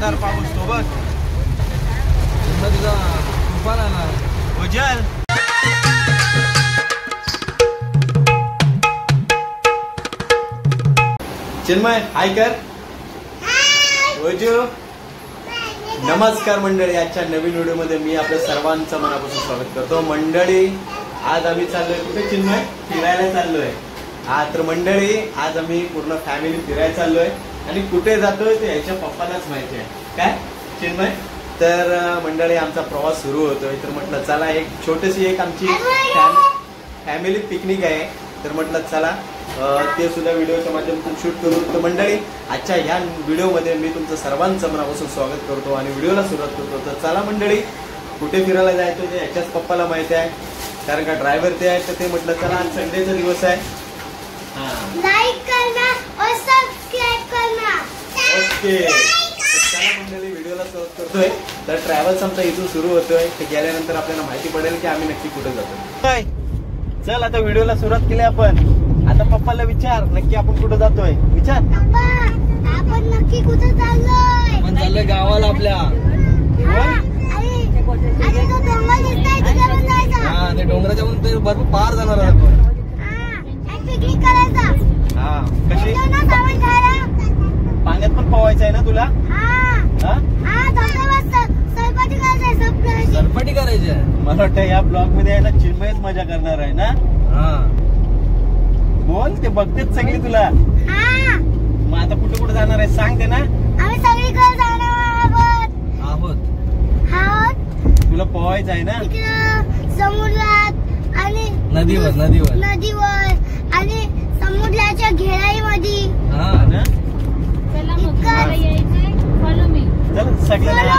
जोरदार पाऊस तो बघ. तुफान आला. उजल चिन्मय हाय कर. वजू नमस्कार मंडळी. आजच्या नवीन व्हिडिओ मध्ये मी आपल्या सर्वांचं मनापासून स्वागत करतो. मंडळी आज आम्ही चाललोय कुठे चिन्मय? फिरायला चाललोय. हा तर मंडळी आज आम्ही पूर्ण फॅमिली फिरायला चाललोय आणि कुठे जातोय ते याच्या पप्पालाच माहिती आहे. काय चिन्मय? तर मंडळी आमचा प्रवास सुरू होतोय. तर म्हटलं चला एक छोटीशी एक आमची फॅमिली पिकनिक आहे. तर म्हटलं चला ते सुद्धा व्हिडिओच्या माध्यमातून शूट करू. तर मंडळी आजच्या ह्या व्हिडिओमध्ये मी तुमचं सर्वांचं मनापासून स्वागत करतो आणि व्हिडिओला सुरुवात करतो. तर चला मंडळी कुठे फिरायला जायचं ते याच्याच पप्पाला माहिती आहे कारण का ड्रायव्हर ते आहे. तर ते म्हटलं चला आज संडेचा दिवस आहे. लाईक करना और सब्सक्राइब करना. ओके चला मंडळी व्हिडिओला सुरुवात करतोय. तर ट्रॅव्हल्स आमचा इथून सुरू होतोय. ते गेल्यानंतर आपल्याला माहिती पडेल की आम्ही नक्की कुठे जातोय. चल आता व्हिडिओला सुरुवात केली आपण. आता पप्पाला विचार नक्की आपण कुठे जातोय. विचार आपण नक्की कुठे चाललोय? आपण चाललोय गावाला आपल्या. अरे तो डोंगर दिसतोय तिथे पण जायचं. हा ते डोंगराच्या वरून ते भरपूर पार जाणार आहे आपण. पिकनिक करायचा. हा कशी सामान खायला पाण्यात पण पोवायचं आहे ना तुला? सरपटी करायची आहे. मला वाटतं या ब्लॉग मध्ये आहे ना चिन्मयच मजा करणार आहे ना. बोल ते बघतेच सगळी तुला. मग आता कुठे कुठे जाणार आहे सांग ते ना. आम्ही सगळीकडे जाणार आहोत. तुला पोहायचं आहे ना समुद्रात आणि नदीवर आणि समुद्राच्या घेराईमध्ये. सगळ्यांना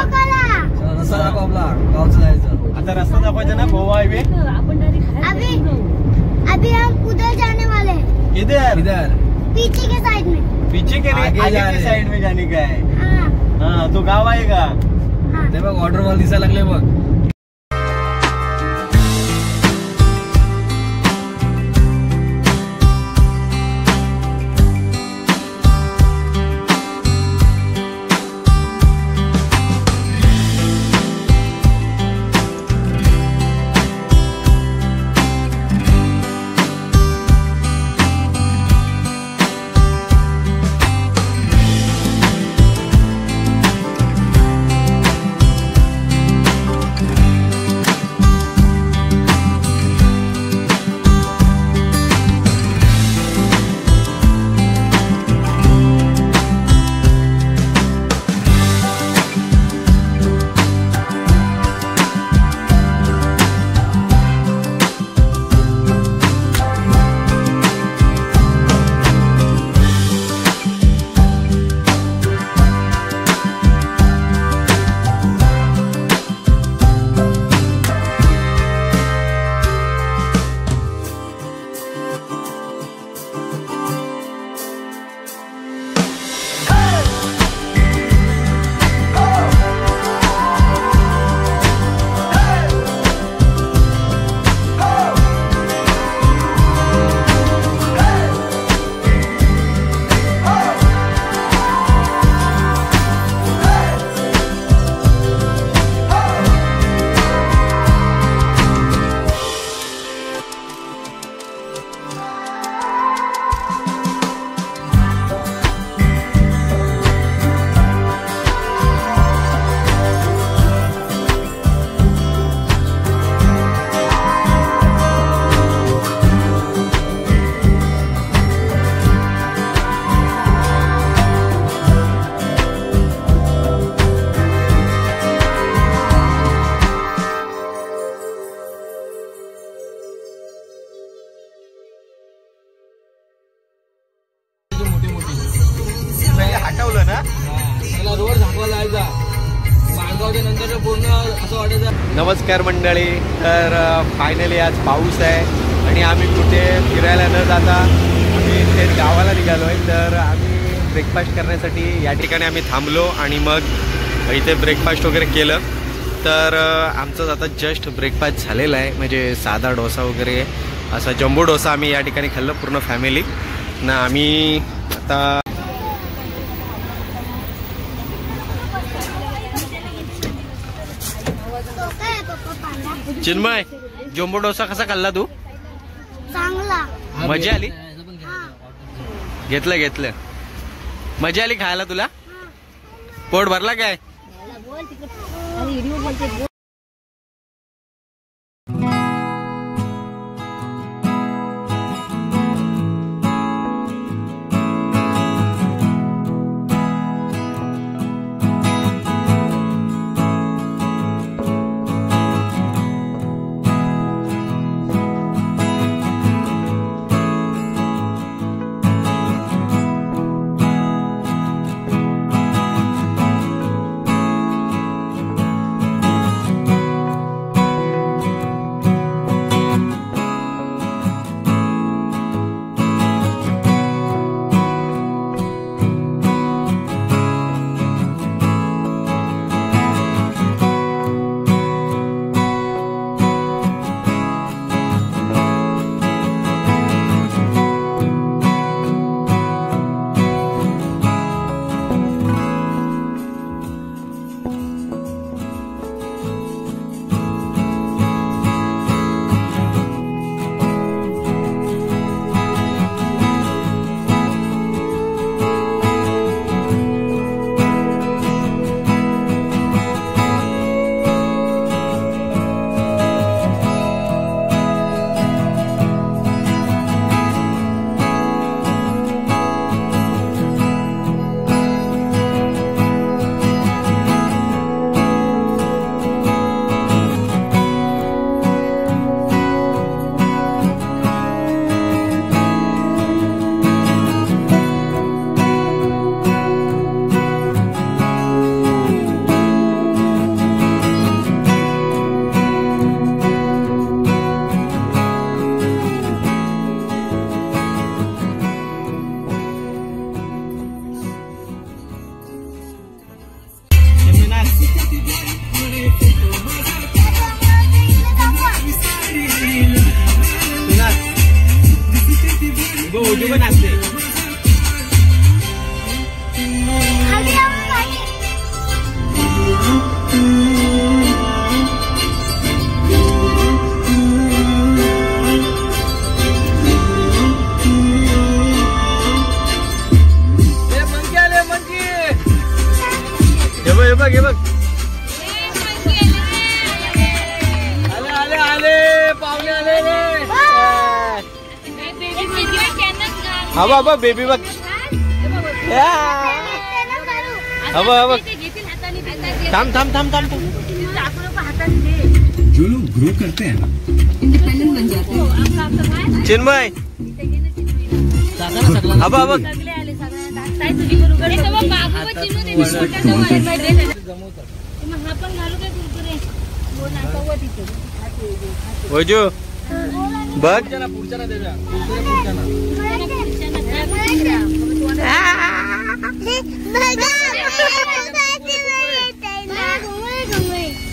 रस्ता दाखव आपला गावचं जायचं. आता रस्ता दाखवायचा ना गोवा हायवे. अभी हम उधर जाने वाले हैं. इधर पीछे के साइड में. पीछे के लिए आगे की साइड में जाने का है. हाँ तो गाव आएगा. ते बघ ऑर्डर मला दिसायला लागले बघ. हटवलं ना. रोड झाकवा जायचा माणगावच्या नंतर पूर्ण असं वाटायचं. नमस्कार मंडळी. तर फायनली आज पाऊस आहे आणि आम्ही कुठे फिरायला न जाता आम्ही थेट गावाला निघालोय. तर आम्ही ब्रेकफास्ट करण्यासाठी या ठिकाणी आम्ही थांबलो आणि मग इथे ब्रेकफास्ट वगैरे केलं. तर आमचं आता जस्ट ब्रेकफास्ट झालेला आहे. म्हणजे साधा डोसा वगैरे असा जम्बो डोसा आम्ही या ठिकाणी खाल्लं पूर्ण फॅमिली ना. आम्ही आता चिन्मय, जम्बो डोसा कसा खाल्ला तू? चांगला. मजा आली? घेतलं मजा आली खायला तुला? पोट भरला काय? उजू पण असते. हे बघ आले पाहुणे आले रे. हा बेबी बघ. थांब जो लोग ग्रो करते हैं ना इंडिपेंडेंट बन जाते हैं. चिन्मय वजू बघ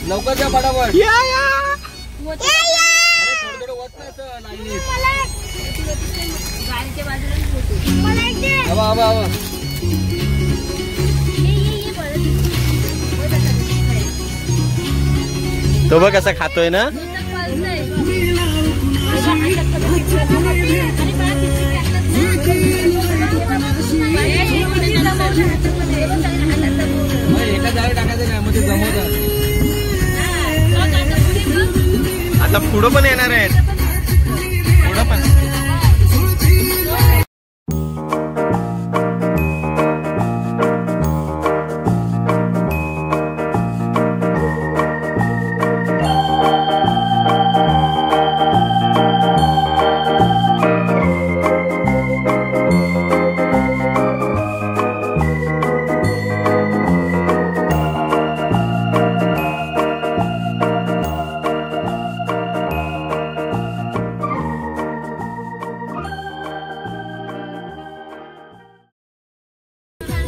लवकर जा फटाफट. तो बघ कसा खातोय ना. एका जागी टाकायचं नाही मध्ये जमवतात. आता पुढं पण येणार आहेत. पुढं पण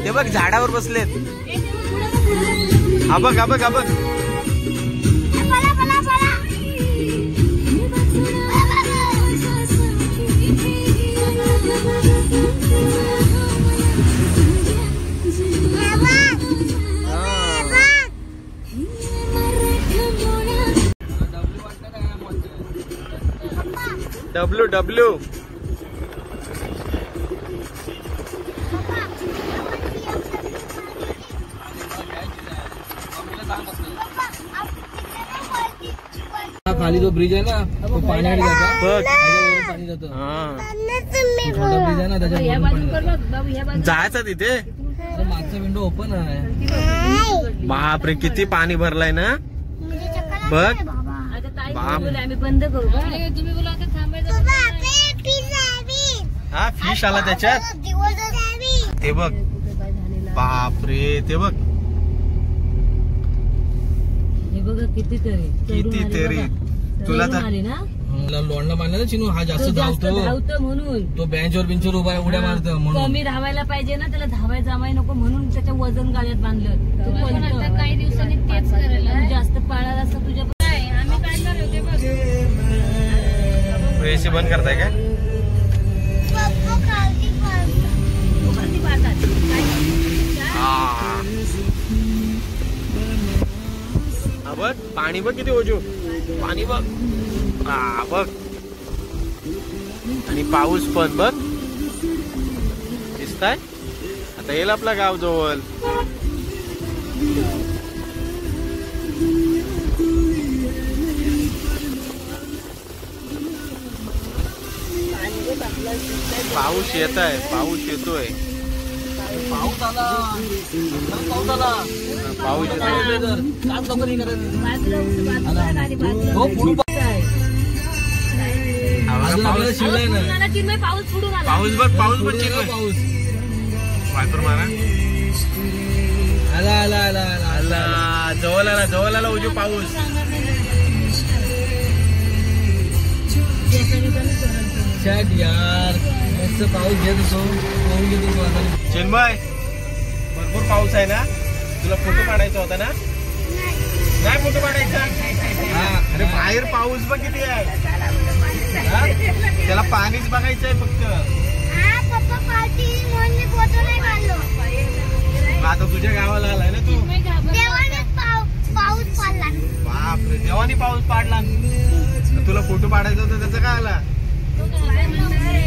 ते बघ झाडावर बसलेत. हा बघ डब्ल्यू डब्ल्यू खाली जो ब्रिज आहे ना तो पाण्यात जातो बघ त्याच्यावरून पाणी जातं छोटा ब्रिज आहे ना त्याच्यावरून जायचं तिथे मागचा विंडो ओपन आहे. बापरे किती पाणी भरलाय ना बघ आम्ही बंद करू का तुम्ही बोला हा फिश आला त्याच्यात ते बघ बापरे ते बघ हे बघा कितीतरी तुला तर ना लोंडा मारला ना चिनू हा जास्त धावतो म्हणून तो बेंचवर बिंचवर उभा उड्या मारतो म्हणून कमी धावायला पाहिजे ना त्याला धावायला जमाय नको म्हणून त्याच्या वजन गाड्यात बांधलं काही दिवसांनी तेच करायला जास्त पाळायला असं तुझ्या आम्ही काढणार होते बघ एसी बंद करताय काय हा बघ पाणी बघ किती ओजू पाणी बघ हा बघ आणि पाऊस पण बघ दिसताय आता येईल आपला गाव जवळ पाऊस येत आहे पाऊस येतोय पाऊस आला पाऊस आला पाऊस येतोय काम लवकर हे हो पुढे पाऊस शिवलाय ना पाऊस पुढून आला पाऊस बघ चिरलाय. पाऊस वायपर मारा आला आला आला आला आला जवळ आला उजू पाऊस शट यार मस्त पाऊस घेत होतो पाहून घेत होतो आता चिन्मय भरपूर पाऊस आहे ना तुला फोटो काढायचा होता ना नाही फोटो काढायचा हा अरे बाहेर पाऊस बघ किती आहे हा? त्याला पाणीच बघायचं आहे फक्त आता तुझ्या गावाला आलाय ना तू पाऊस पडला बापरे देवानी पाऊस पाडला तुला फोटो काढायचा होता त्याचा काय आला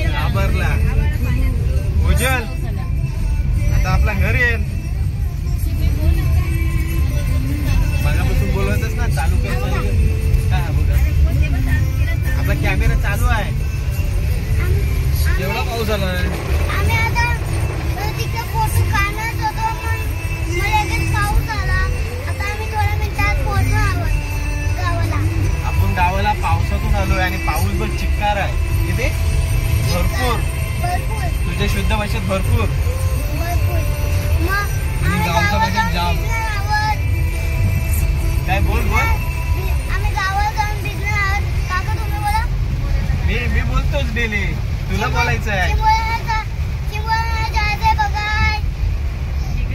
घाबरला उजल आता आपला घर येईल मगापासून बोलवतच ना चालू कर काय बघा आपला कॅमेरा चालू आहे एवढा पाऊस आलाय आम्ही आता तिथे फोटो काढत होतो पण लगेच पाऊस आला आता आम्ही थोड्या मिनिटात पोहोचलो गावाला आपण गावाला पावसातून आलोय आणि पाऊस बघ चिक्कार आहे किती भरपूर भरपूर तुझ्या शुद्ध भाषेत भरपूर भरपूर मग आम्ही गावचा भाषेत जाम. काय बोल आम्ही गावाला जाऊन भिजणार आहोत काका तुम्ही बोला मी बोलतोच डेली तुला बोलायचं आहे चिंबोऱ्याला जायचंय बघाय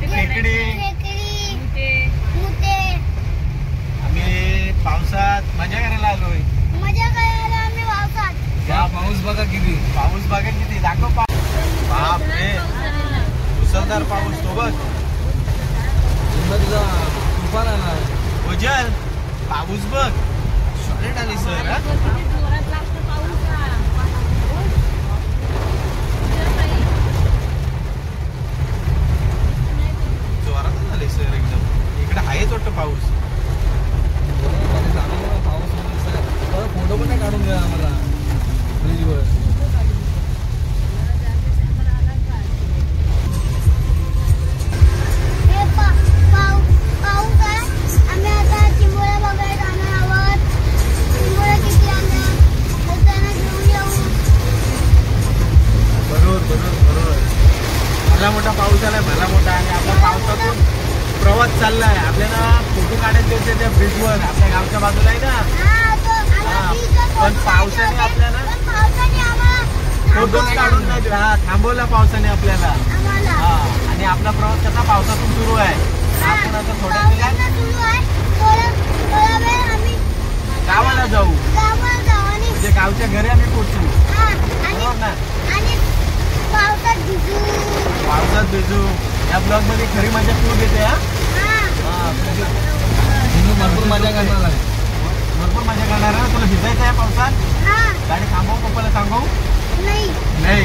खेकडी मुते आम्ही पावसात मजा करायला आलोय मजा करायला आम्ही पावसात हा पाऊस बघा किती पाऊस बघा किती दाखव बाप रे मुसळधार पाऊस तो बघ तुझा तुफान आला उजल पाऊस बघ शॉर्ट आली सर जोरात आले सर एकदम इकडे आहेच वाटतं पाऊस पाऊस फोटो पण नाही काढून द्या आम्हाला ब्रिजवर पाऊस आहे आम्ही आता चिंबोऱ्या बघायला जाणार आहोत चिंबोऱ्या किती आणल्या तर त्यांना घेऊन येऊ बरोबर भला मोठा पाऊस आलाय भला मोठा आणि आपला पावसातून प्रवास चाललाय आपल्याला फोटो काढायचे होते त्या ब्रिजवर आपल्या गावच्या बाजूला आहे ना पण पावसाने आपल्याला फोटोच काढून नाही दिला थांबवला पावसाने आपल्याला हा आणि आपला प्रवास कसा पावसातून सुरू आहे आपण आता थोड्या गावाला जाऊ म्हणजे गावच्या घरी आम्ही पोहोचू बरोबर ना पावसात भिजू या ब्लॉग मध्ये खरी मजा खूप येते भरपूर मजा करणार आहे भरपूर मजा करणार आहे तुला भिजायचं आहे पावसात हा गाडी थांबव, पप्पाला सांगू नाही नाही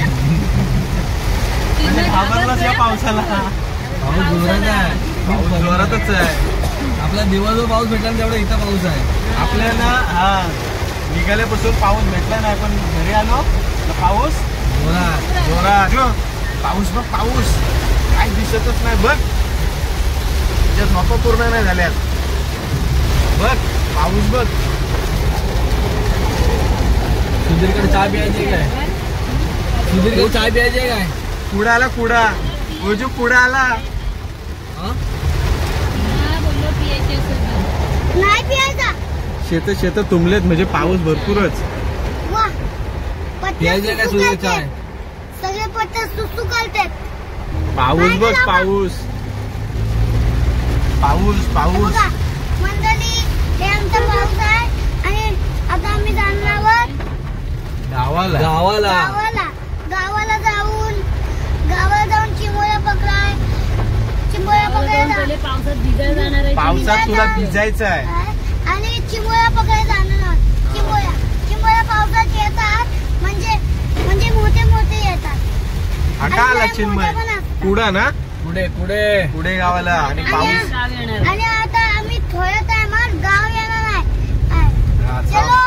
म्हणजे घाबरलास या पावसाला. पाऊस जोरात आहे. पाऊस जोरातच आहे आपला दिवसभर पाऊस भेटला तेवढा इथं पाऊस आहे. आपल्याला. हा निघाल्यापासून पाऊस भेटला नाही, पण घरी आलो तर पाऊस जोरात. जोरात. पाऊस बघ, पाऊस काय दिसतच नाही बघ. तुझ्या झोपा पूर्ण नाही झाल्यात बघ. पाऊस बघ. सुधीरकडे चहा प्यायची काय? सुधीरकडे चहा प्यायची काय? कुडा आला, कुडा ओजू कुडा आला. हा? नाही पियायचा. शेत तुंबलेत म्हणजे पाऊस भरपूरच. वा पट्ट्या प्यायची काय सुधीर सुकायचे. चाय? सगळे पट्ट्या सुकालतात. पाऊस बघ, पाऊस पाऊस पाऊस. बघा मंडळी, हे आमचा पाऊस आहे आणि आता आम्ही जाणार आहोत गावाला. गावाला. गावाला जाऊन चिंबोऱ्या पकडायला पावसात तुला भिजायचं आहे. आणि चिंबोऱ्या पकडायला जाणार आहोत. चिंबोऱ्या पावसात येतात म्हणजे मोठे येतात. आता आला चिन्मय. कुडा ना, पुढे पुढे पुढे गावाला. आणि पाऊस आणि आता आम्ही थोड्या टायमात गाव येणार आहे. हा, चलो